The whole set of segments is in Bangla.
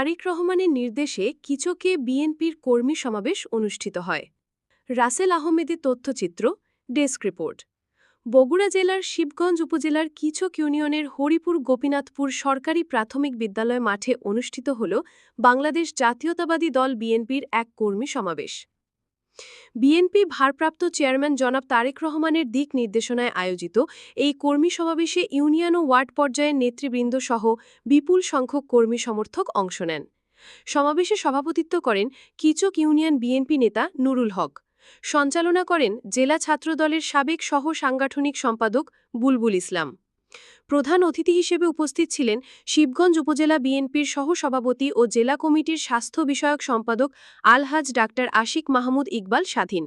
তারেক রহমানের নির্দেশে কিচকে বিএনপির কর্মী সমাবেশ অনুষ্ঠিত হয়। রাসেল আহমেদের তথ্যচিত্র, ডেস্ক রিপোর্ট। বগুড়া জেলার শিবগঞ্জ উপজেলার কিচক ইউনিয়নের হরিপুর গোপীনাথপুর সরকারি প্রাথমিক বিদ্যালয় মাঠে অনুষ্ঠিত হল বাংলাদেশ জাতীয়তাবাদী দল বিএনপির এক কর্মী সমাবেশ। বিএনপি ভারপ্রাপ্ত চেয়ারম্যান জনাব তারেক রহমানের দিক নির্দেশনায় আয়োজিত এই কর্মী সমাবেশে ইউনিয়ন ও ওয়ার্ড পর্যায়ের নেতৃবৃন্দ সহ বিপুল সংখ্যক কর্মী সমর্থক অংশ নেন। সমাবেশে সভাপতিত্ব করেন কিচক ইউনিয়ন বিএনপি নেতা নুরুল হক। সঞ্চালনা করেন জেলা ছাত্রদলের সাবেক সহ সাংগঠনিক সম্পাদক বুলবুল ইসলাম। প্রধান অতিথি হিসেবে উপস্থিত ছিলেন শিবগঞ্জ উপজেলা বিএনপির সহসভাপতি ও জেলা কমিটির স্বাস্থ্য বিষয়ক সম্পাদক আলহাজ ডাক্তার আশিক মাহমুদ ইকবাল স্বাধীন।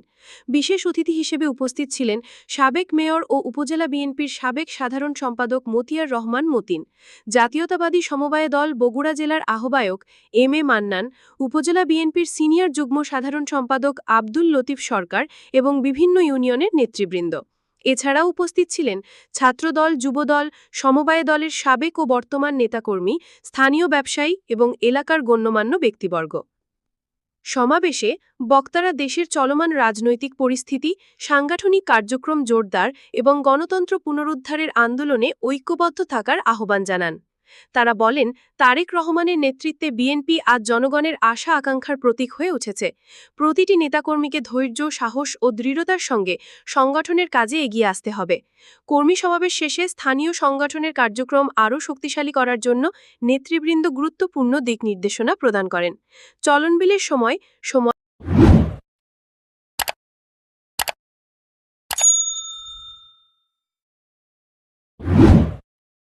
বিশেষ অতিথি হিসেবে উপস্থিত ছিলেন সাবেক মেয়র ও উপজেলা বিএনপির সাবেক সাধারণ সম্পাদক মতিয়ার রহমান মতিন, জাতীয়তাবাদী সমবায় দল বগুড়া জেলার আহ্বায়ক এম এ মান্নান, উপজেলা বিএনপির সিনিয়র যুগ্ম সাধারণ সম্পাদক আব্দুল লতিফ সরকার এবং বিভিন্ন ইউনিয়নের নেতৃবৃন্দ। এছাড়াও উপস্থিত ছিলেন ছাত্রদল, যুবদল, সমবায় দলের সাবেক ও বর্তমান নেতাকর্মী, স্থানীয় ব্যবসায়ী এবং এলাকার গণ্যমান্য ব্যক্তিবর্গ। সমাবেশে বক্তারা দেশের চলমান রাজনৈতিক পরিস্থিতি, সাংগঠনিক কার্যক্রম জোরদার এবং গণতন্ত্র পুনরুদ্ধারের আন্দোলনে ঐক্যবদ্ধ থাকার আহ্বান জানান। তারা বলেন, তারেক রহমানের নেতৃত্বে বিএনপি আজ জনগণের আশা আকাঙ্ক্ষার প্রতীক হয়ে উঠেছে। প্রতিটি নেতাকর্মীকে ধৈর্য, সাহস ও দৃঢ়তার সঙ্গে সংগঠনের কাজে এগিয়ে আসতে হবে। কর্মী সমাবেশ শেষে স্থানীয় সংগঠনের কার্যক্রম আরও শক্তিশালী করার জন্য নেতৃবৃন্দ গুরুত্বপূর্ণ দিক নির্দেশনা প্রদান করেন। চলনবিলের সময়